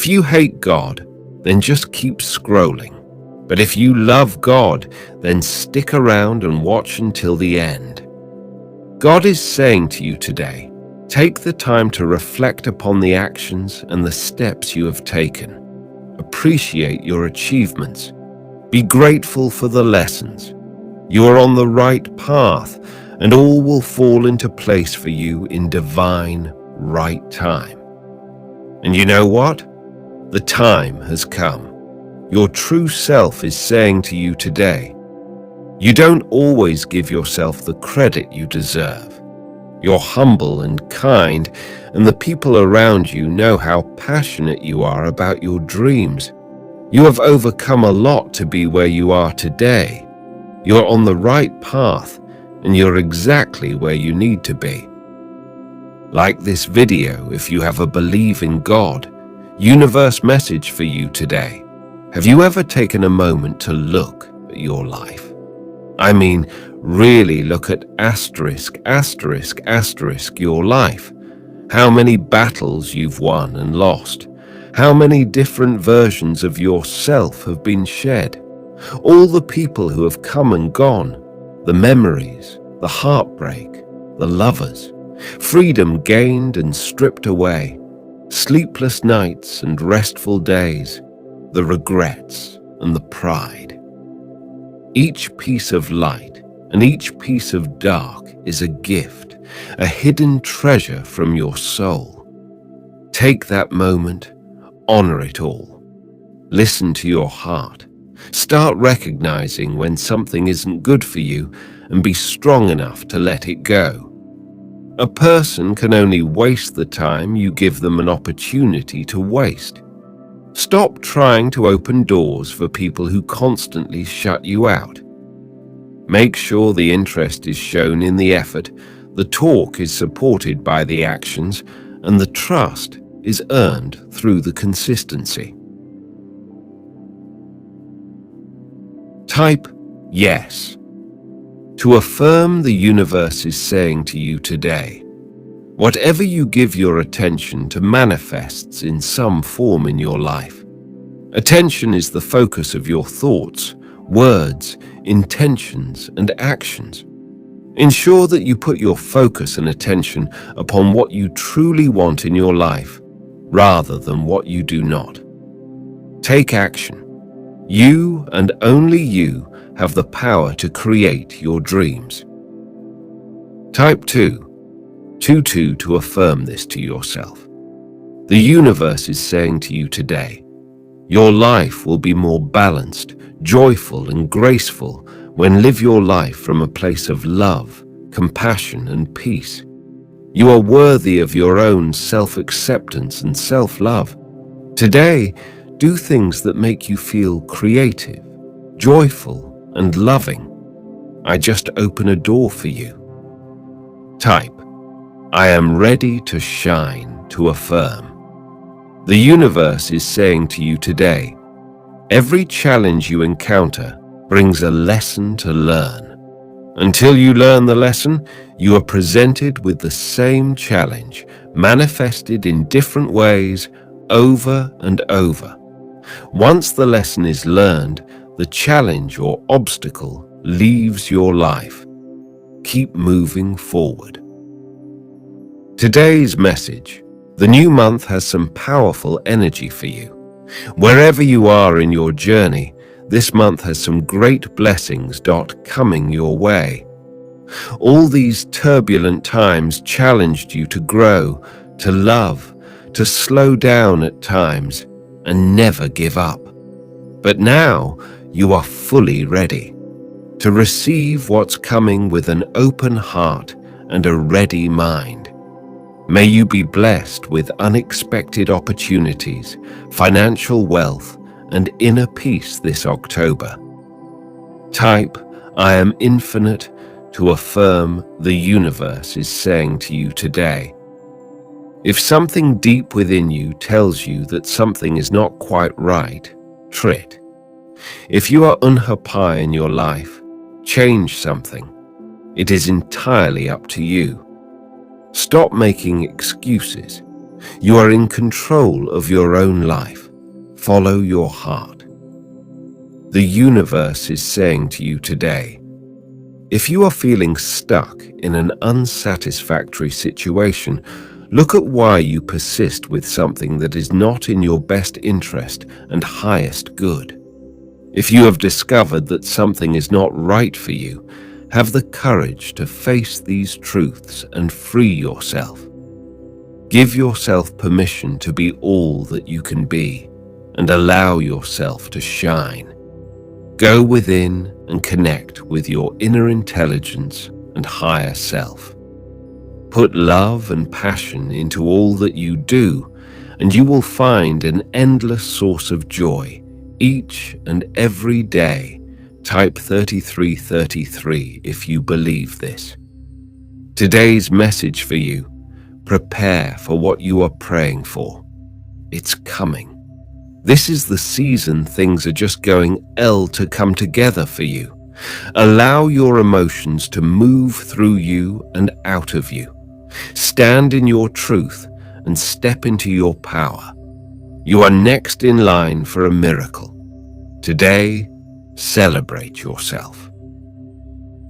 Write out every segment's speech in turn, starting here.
If you hate God, then just keep scrolling. But if you love God, then stick around and watch until the end. God is saying to you today, take the time to reflect upon the actions and the steps you have taken. Appreciate your achievements. Be grateful for the lessons. You are on the right path, and all will fall into place for you in divine right time. And you know what? The time has come. Your true self is saying to you today, you don't always give yourself the credit you deserve. You're humble and kind, and the people around you know how passionate you are about your dreams. You have overcome a lot to be where you are today. You're on the right path, and you're exactly where you need to be. Like this video if you have a believe in God. Universe message for you today. Have you ever taken a moment to look at your life? I mean, really look at **** your life. How many battles you've won and lost. How many different versions of yourself have been shed. All the people who have come and gone. The memories, the heartbreak, the lovers. Freedom gained and stripped away. Sleepless nights and restful days. The regrets and the pride. Each piece of light and each piece of dark is a gift, a hidden treasure from your soul. Take that moment, honor it all. Listen to your heart. Start recognizing when something isn't good for you and be strong enough to let it go. A person can only waste the time you give them an opportunity to waste. Stop trying to open doors for people who constantly shut you out. Make sure the interest is shown in the effort, the talk is supported by the actions, and the trust is earned through the consistency. Type yes. To affirm the universe is saying to you today, whatever you give your attention to manifests in some form in your life. Attention is the focus of your thoughts, words, intentions, and actions. Ensure that you put your focus and attention upon what you truly want in your life, rather than what you do not. Take action. You and only you have the power to create your dreams. Type 2. 2 to affirm this to yourself. The universe is saying to you today, your life will be more balanced, joyful, and graceful when live your life from a place of love, compassion, and peace. You are worthy of your own self-acceptance and self-love. Today, do things that make you feel creative, joyful, and loving. I just open a door for you. Type, I am ready to shine, to affirm. The universe is saying to you today, every challenge you encounter brings a lesson to learn. Until you learn the lesson, you are presented with the same challenge, manifested in different ways, over and over. Once the lesson is learned, the challenge or obstacle leaves your life. Keep moving forward. Today's message. The new month has some powerful energy for you. Wherever you are in your journey, this month has some great blessings coming your way. All these turbulent times challenged you to grow, to love, to slow down at times, and never give up. But now you are fully ready to receive what's coming with an open heart and a ready mind. May you be blessed with unexpected opportunities, financial wealth, and inner peace this October. Type, I am infinite, to affirm the universe is saying to you today. If something deep within you tells you that something is not quite right, trit. If you are unhappy in your life, change something. It is entirely up to you. Stop making excuses. You are in control of your own life. Follow your heart. The universe is saying to you today, if you are feeling stuck in an unsatisfactory situation, look at why you persist with something that is not in your best interest and highest good. If you have discovered that something is not right for you, have the courage to face these truths and free yourself. Give yourself permission to be all that you can be and allow yourself to shine. Go within and connect with your inner intelligence and higher self. Put love and passion into all that you do, and you will find an endless source of joy each and every day. Type 3333 if you believe this. Today's message for you: prepare for what you are praying for. It's coming. This is the season things are just going to come together for you. Allow your emotions to move through you and out of you. Stand in your truth and step into your power. You are next in line for a miracle. Today, celebrate yourself.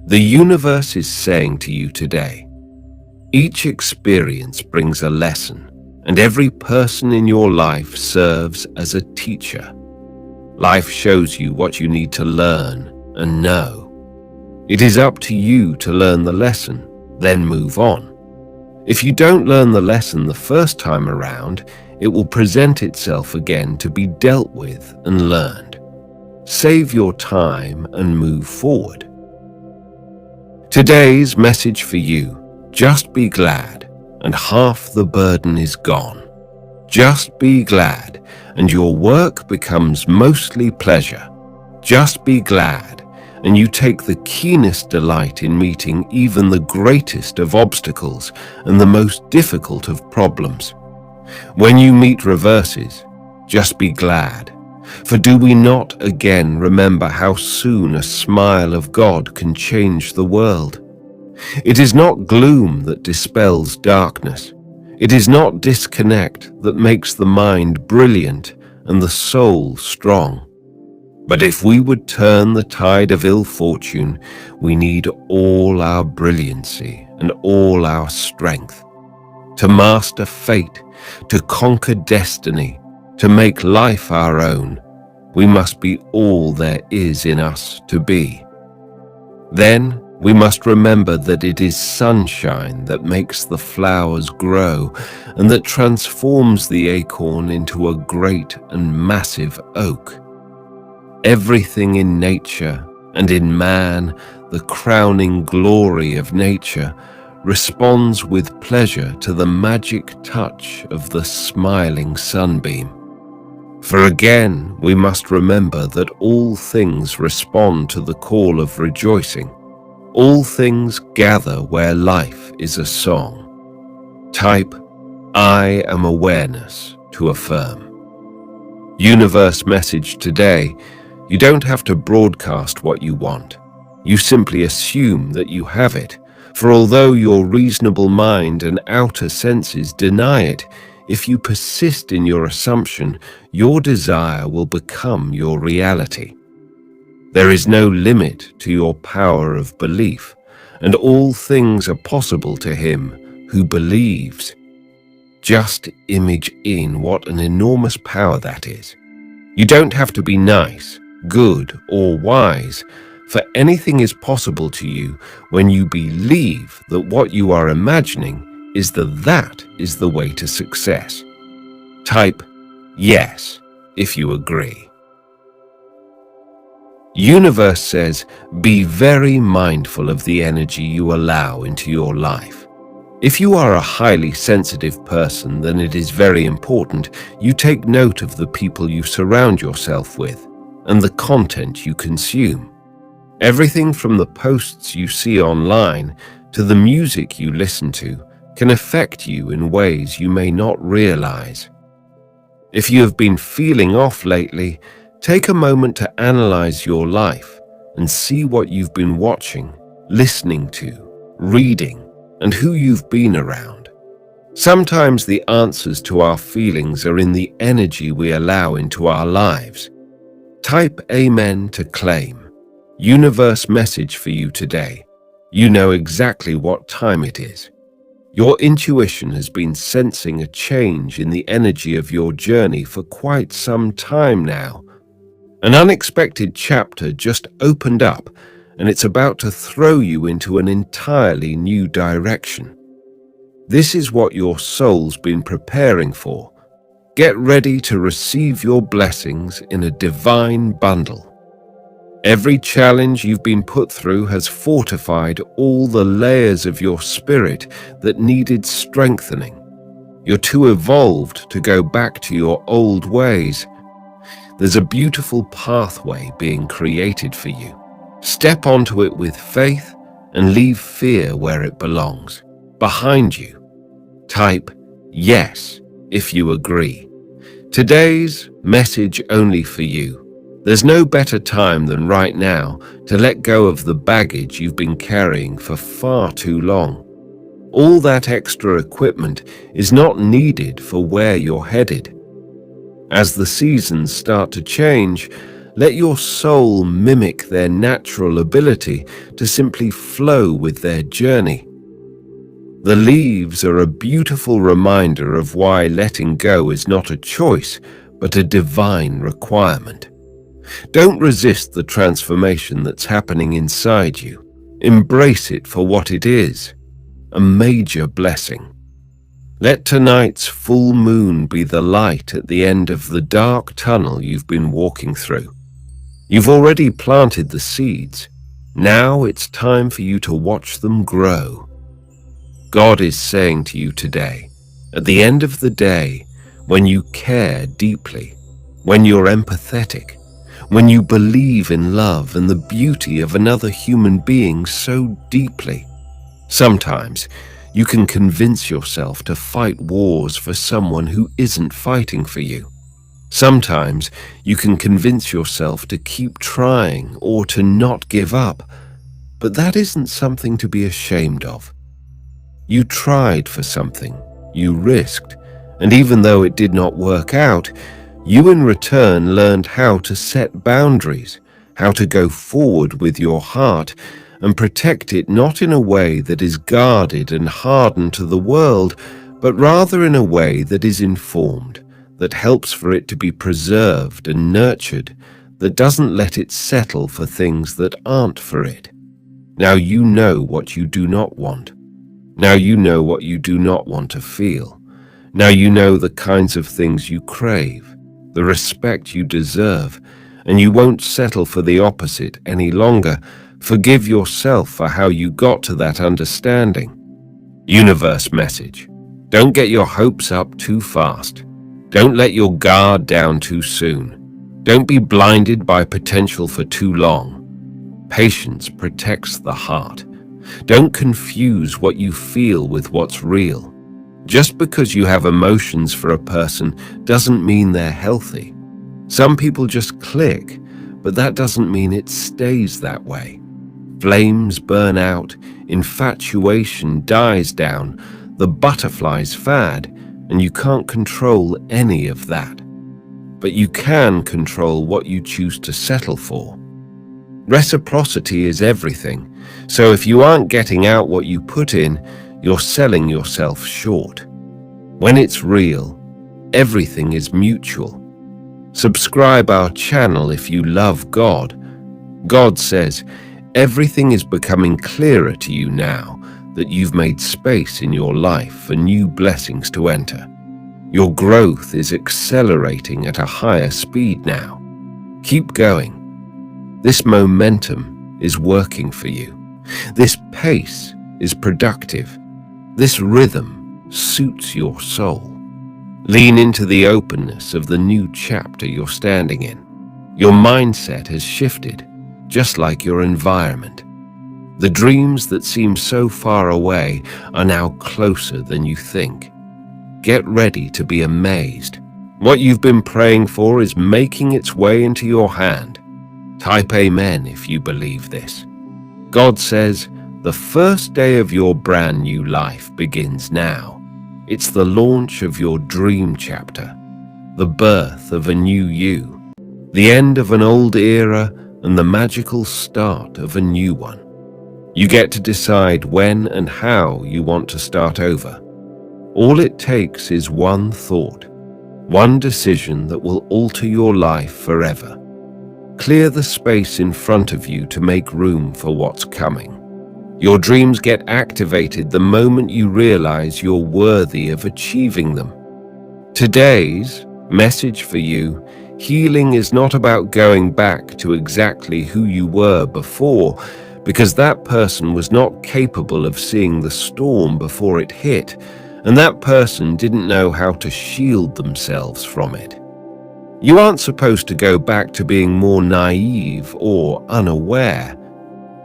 The universe is saying to you today, each experience brings a lesson, and every person in your life serves as a teacher. Life shows you what you need to learn and know. It is up to you to learn the lesson, then move on. If you don't learn the lesson the first time around, it will present itself again to be dealt with and learned. Save your time and move forward. Today's message for you: just be glad, and half the burden is gone. Just be glad, and your work becomes mostly pleasure. Just be glad, and you take the keenest delight in meeting even the greatest of obstacles and the most difficult of problems. When you meet reverses, just be glad. For do we not again remember how soon a smile of God can change the world? It is not gloom that dispels darkness. It is not disconnect that makes the mind brilliant and the soul strong. But if we would turn the tide of ill fortune, we need all our brilliancy and all our strength. To master fate, to conquer destiny, to make life our own, we must be all there is in us to be. Then we must remember that it is sunshine that makes the flowers grow and that transforms the acorn into a great and massive oak. Everything in nature and in man, the crowning glory of nature, responds with pleasure to the magic touch of the smiling sunbeam. For again, we must remember that all things respond to the call of rejoicing. All things gather where life is a song. Type, I am awareness to affirm. Universe message today: you don't have to broadcast what you want. You simply assume that you have it. For although your reasonable mind and outer senses deny it, if you persist in your assumption, your desire will become your reality. There is no limit to your power of belief, and all things are possible to him who believes. Just image in what an enormous power that is. You don't have to be nice, good, or wise, for anything is possible to you when you believe that what you are imagining is that is the way to success. Type yes if you agree. Universe says, be very mindful of the energy you allow into your life. If you are a highly sensitive person, then it is very important you take note of the people you surround yourself with and the content you consume. Everything from the posts you see online to the music you listen to can affect you in ways you may not realize. If you have been feeling off lately, take a moment to analyze your life and see what you've been watching, listening to, reading, and who you've been around. Sometimes the answers to our feelings are in the energy we allow into our lives. Type Amen to claim. Universe message for you today. You know exactly what time it is. Your intuition has been sensing a change in the energy of your journey for quite some time now. An unexpected chapter just opened up, and it's about to throw you into an entirely new direction. This is what your soul's been preparing for. Get ready to receive your blessings in a divine bundle. Every challenge you've been put through has fortified all the layers of your spirit that needed strengthening. You're too evolved to go back to your old ways. There's a beautiful pathway being created for you. Step onto it with faith and leave fear where it belongs, behind you. Type yes if you agree. Today's message only for you. There's no better time than right now to let go of the baggage you've been carrying for far too long. All that extra equipment is not needed for where you're headed. As the seasons start to change, let your soul mimic their natural ability to simply flow with their journey. The leaves are a beautiful reminder of why letting go is not a choice, but a divine requirement. Don't resist the transformation that's happening inside you. Embrace it for what it is, a major blessing. Let tonight's full moon be the light at the end of the dark tunnel you've been walking through. You've already planted the seeds. Now it's time for you to watch them grow. God is saying to you today, at the end of the day, when you care deeply, when you're empathetic, when you believe in love and the beauty of another human being so deeply, sometimes you can convince yourself to fight wars for someone who isn't fighting for you. Sometimes you can convince yourself to keep trying or to not give up, but that isn't something to be ashamed of. You tried for something, you risked, and even though it did not work out, you in return learned how to set boundaries, how to go forward with your heart and protect it not in a way that is guarded and hardened to the world, but rather in a way that is informed, that helps for it to be preserved and nurtured, that doesn't let it settle for things that aren't for it. Now you know what you do not want. Now you know what you do not want to feel. Now you know the kinds of things you crave, the respect you deserve, and you won't settle for the opposite any longer. Forgive yourself for how you got to that understanding. Universe message. Don't get your hopes up too fast. Don't let your guard down too soon. Don't be blinded by potential for too long. Patience protects the heart. Don't confuse what you feel with what's real. Just because you have emotions for a person doesn't mean they're healthy. Some people just click, but that doesn't mean it stays that way. Flames burn out, infatuation dies down, the butterflies fad, and you can't control any of that. But you can control what you choose to settle for. Reciprocity is everything, so if you aren't getting out what you put in, you're selling yourself short. When it's real, everything is mutual. Subscribe our channel if you love God. God says, everything is becoming clearer to you now that you've made space in your life for new blessings to enter. Your growth is accelerating at a higher speed now. Keep going. This momentum is working for you. This pace is productive. This rhythm suits your soul. Lean into the openness of the new chapter you're standing in. Your mindset has shifted, just like your environment. The dreams that seem so far away are now closer than you think. Get ready to be amazed. What you've been praying for is making its way into your hand. Type Amen if you believe this. God says, the first day of your brand new life begins now. It's the launch of your dream chapter, the birth of a new you, the end of an old era and the magical start of a new one. You get to decide when and how you want to start over. All it takes is one thought, one decision that will alter your life forever. Clear the space in front of you to make room for what's coming. Your dreams get activated the moment you realize you're worthy of achieving them. Today's message for you: healing is not about going back to exactly who you were before, because that person was not capable of seeing the storm before it hit, and that person didn't know how to shield themselves from it. You aren't supposed to go back to being more naive or unaware.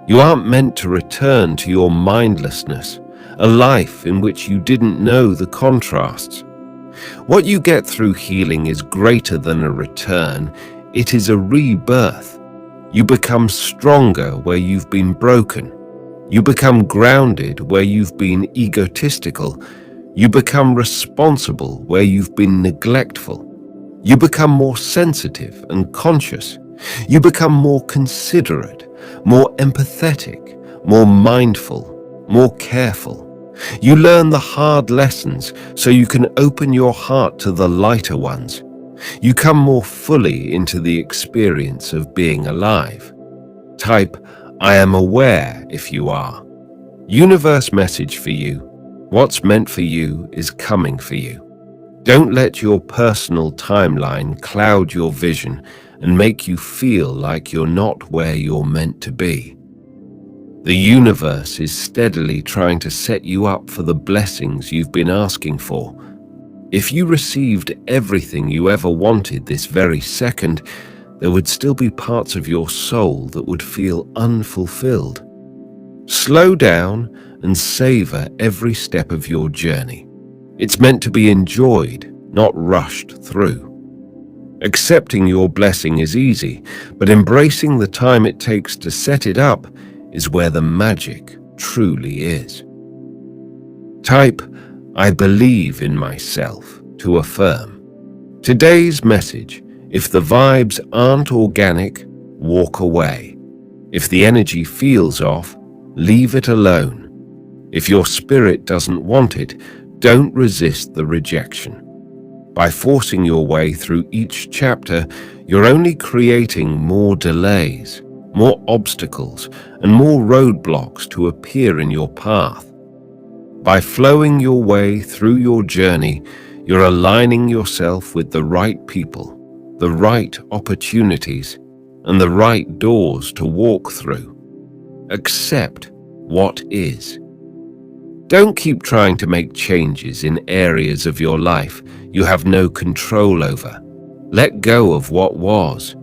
You aren't meant to return to your mindlessness, a life in which you didn't know the contrasts. What you get through healing is greater than a return. It is a rebirth. You become stronger where you've been broken. You become grounded where you've been egotistical. You become responsible where you've been neglectful. You become more sensitive and conscious. You become more considerate, more empathetic, more mindful, more careful. You learn the hard lessons so you can open your heart to the lighter ones. You come more fully into the experience of being alive. Type, "I am aware" if you are. Universe message for you: what's meant for you is coming for you. Don't let your personal timeline cloud your vision and make you feel like you're not where you're meant to be. The universe is steadily trying to set you up for the blessings you've been asking for. If you received everything you ever wanted this very second, there would still be parts of your soul that would feel unfulfilled. Slow down and savor every step of your journey. It's meant to be enjoyed, not rushed through. Accepting your blessing is easy, but embracing the time it takes to set it up is where the magic truly is. Type, "I believe in myself" to affirm. Today's message: if the vibes aren't organic, walk away. If the energy feels off, leave it alone. If your spirit doesn't want it, don't resist the rejection. By forcing your way through each chapter, you're only creating more delays, more obstacles, and more roadblocks to appear in your path. By flowing your way through your journey, you're aligning yourself with the right people, the right opportunities, and the right doors to walk through. Accept what is. Don't keep trying to make changes in areas of your life you have no control over. Let go of what was.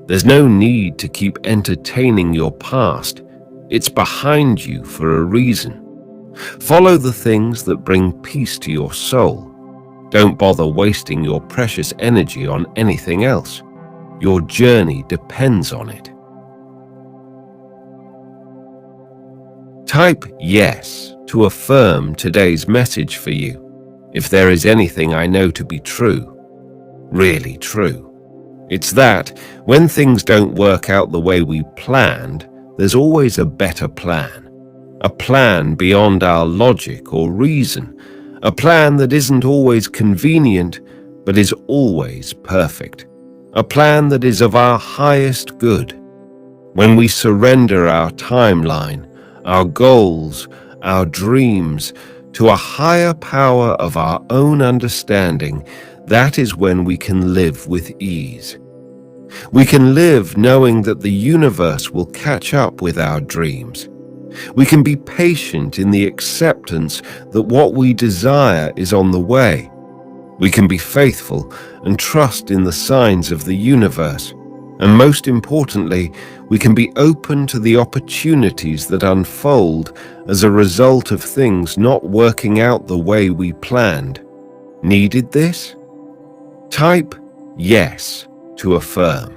There's no need to keep entertaining your past. It's behind you for a reason. Follow the things that bring peace to your soul. Don't bother wasting your precious energy on anything else. Your journey depends on it. Type yes to affirm today's message for you. If there is anything I know to be true, really true, it's that when things don't work out the way we planned, there's always a better plan. A plan beyond our logic or reason. A plan that isn't always convenient, but is always perfect. A plan that is of our highest good. When we surrender our timeline, our goals, our dreams, to a higher power of our own understanding, that is when we can live with ease. We can live knowing that the universe will catch up with our dreams. We can be patient in the acceptance that what we desire is on the way. We can be faithful and trust in the signs of the universe. And most importantly, we can be open to the opportunities that unfold as a result of things not working out the way we planned. Needed this? Type yes to affirm.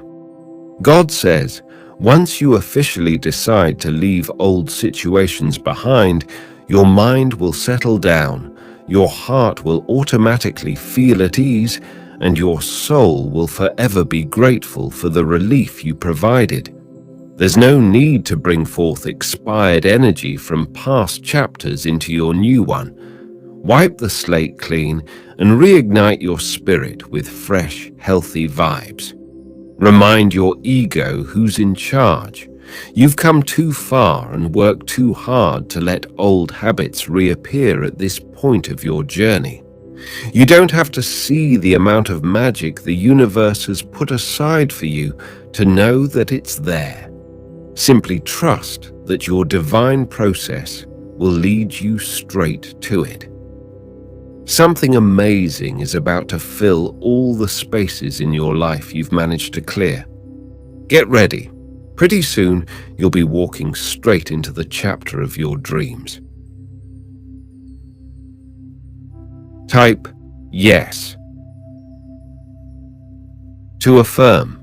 God says, once you officially decide to leave old situations behind, your mind will settle down, your heart will automatically feel at ease, and your soul will forever be grateful for the relief you provided. There's no need to bring forth expired energy from past chapters into your new one. Wipe the slate clean and reignite your spirit with fresh, healthy vibes. Remind your ego who's in charge. You've come too far and worked too hard to let old habits reappear at this point of your journey. You don't have to see the amount of magic the universe has put aside for you to know that it's there. Simply trust that your divine process will lead you straight to it. Something amazing is about to fill all the spaces in your life you've managed to clear. Get ready. Pretty soon, you'll be walking straight into the chapter of your dreams. Type yes. To affirm.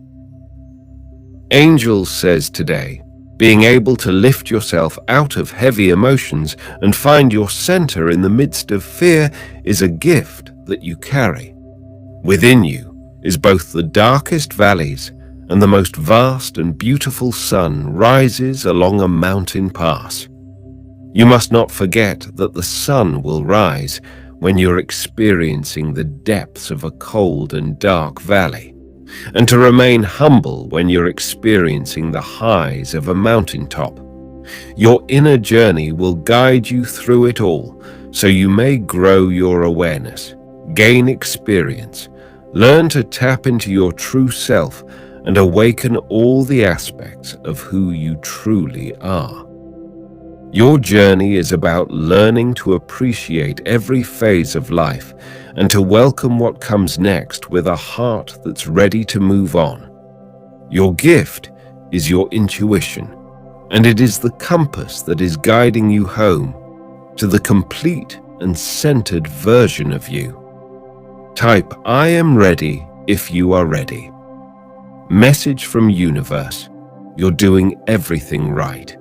Angel says today, being able to lift yourself out of heavy emotions and find your center in the midst of fear is a gift that you carry. Within you is both the darkest valleys and the most vast and beautiful sun rises along a mountain pass. You must not forget that the sun will rise when you're experiencing the depths of a cold and dark valley, and to remain humble when you're experiencing the highs of a mountaintop. Your inner journey will guide you through it all, so you may grow your awareness, gain experience, learn to tap into your true self, and awaken all the aspects of who you truly are. Your journey is about learning to appreciate every phase of life and to welcome what comes next with a heart that's ready to move on. Your gift is your intuition, and it is the compass that is guiding you home to the complete and centered version of you. Type I am ready if you are ready. Message from universe. You're doing everything right.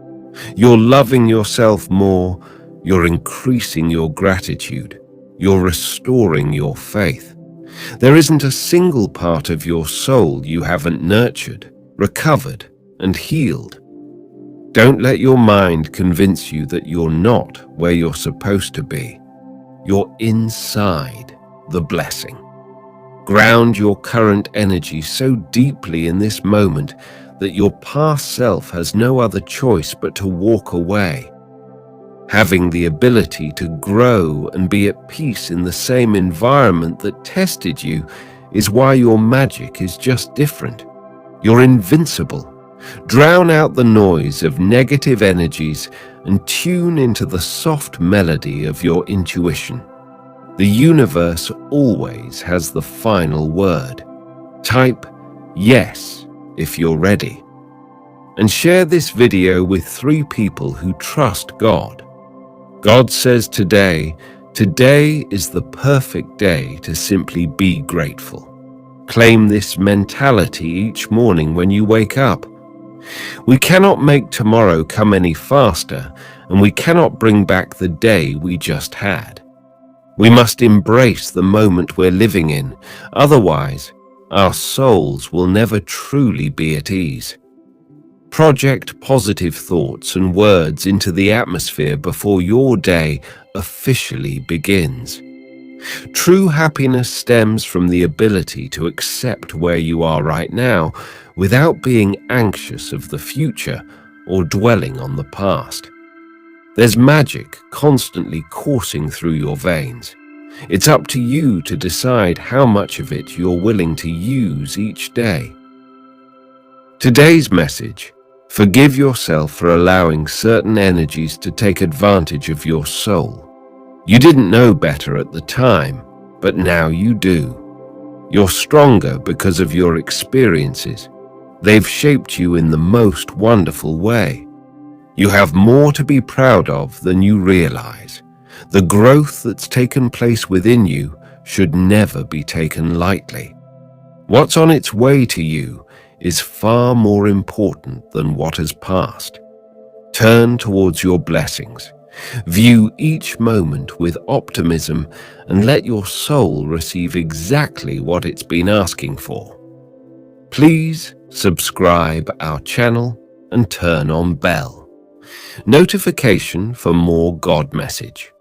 You're loving yourself more. You're increasing your gratitude. You're restoring your faith. There isn't a single part of your soul you haven't nurtured, recovered, and healed. Don't let your mind convince you that you're not where you're supposed to be. You're inside the blessing. Ground your current energy so deeply in this moment that your past self has no other choice but to walk away. Having the ability to grow and be at peace in the same environment that tested you is why your magic is just different. You're invincible. Drown out the noise of negative energies and tune into the soft melody of your intuition. The universe always has the final word. Type yes if you're ready. And share this video with 3 people who trust God. God says today is the perfect day to simply be grateful. Claim this mentality each morning when you wake up. We cannot make tomorrow come any faster, and we cannot bring back the day we just had. We must embrace the moment we're living in, otherwise, our souls will never truly be at ease. Project positive thoughts and words into the atmosphere before your day officially begins. True happiness stems from the ability to accept where you are right now without being anxious of the future or dwelling on the past. There's magic constantly coursing through your veins. It's up to you to decide how much of it you're willing to use each day. Today's message: forgive yourself for allowing certain energies to take advantage of your soul. You didn't know better at the time, but now you do. You're stronger because of your experiences. They've shaped you in the most wonderful way. You have more to be proud of than you realize. The growth that's taken place within you should never be taken lightly. What's on its way to you is far more important than what has passed. Turn towards your blessings. View each moment with optimism and let your soul receive exactly what it's been asking for. Please subscribe our channel and turn on bell notification for more God message.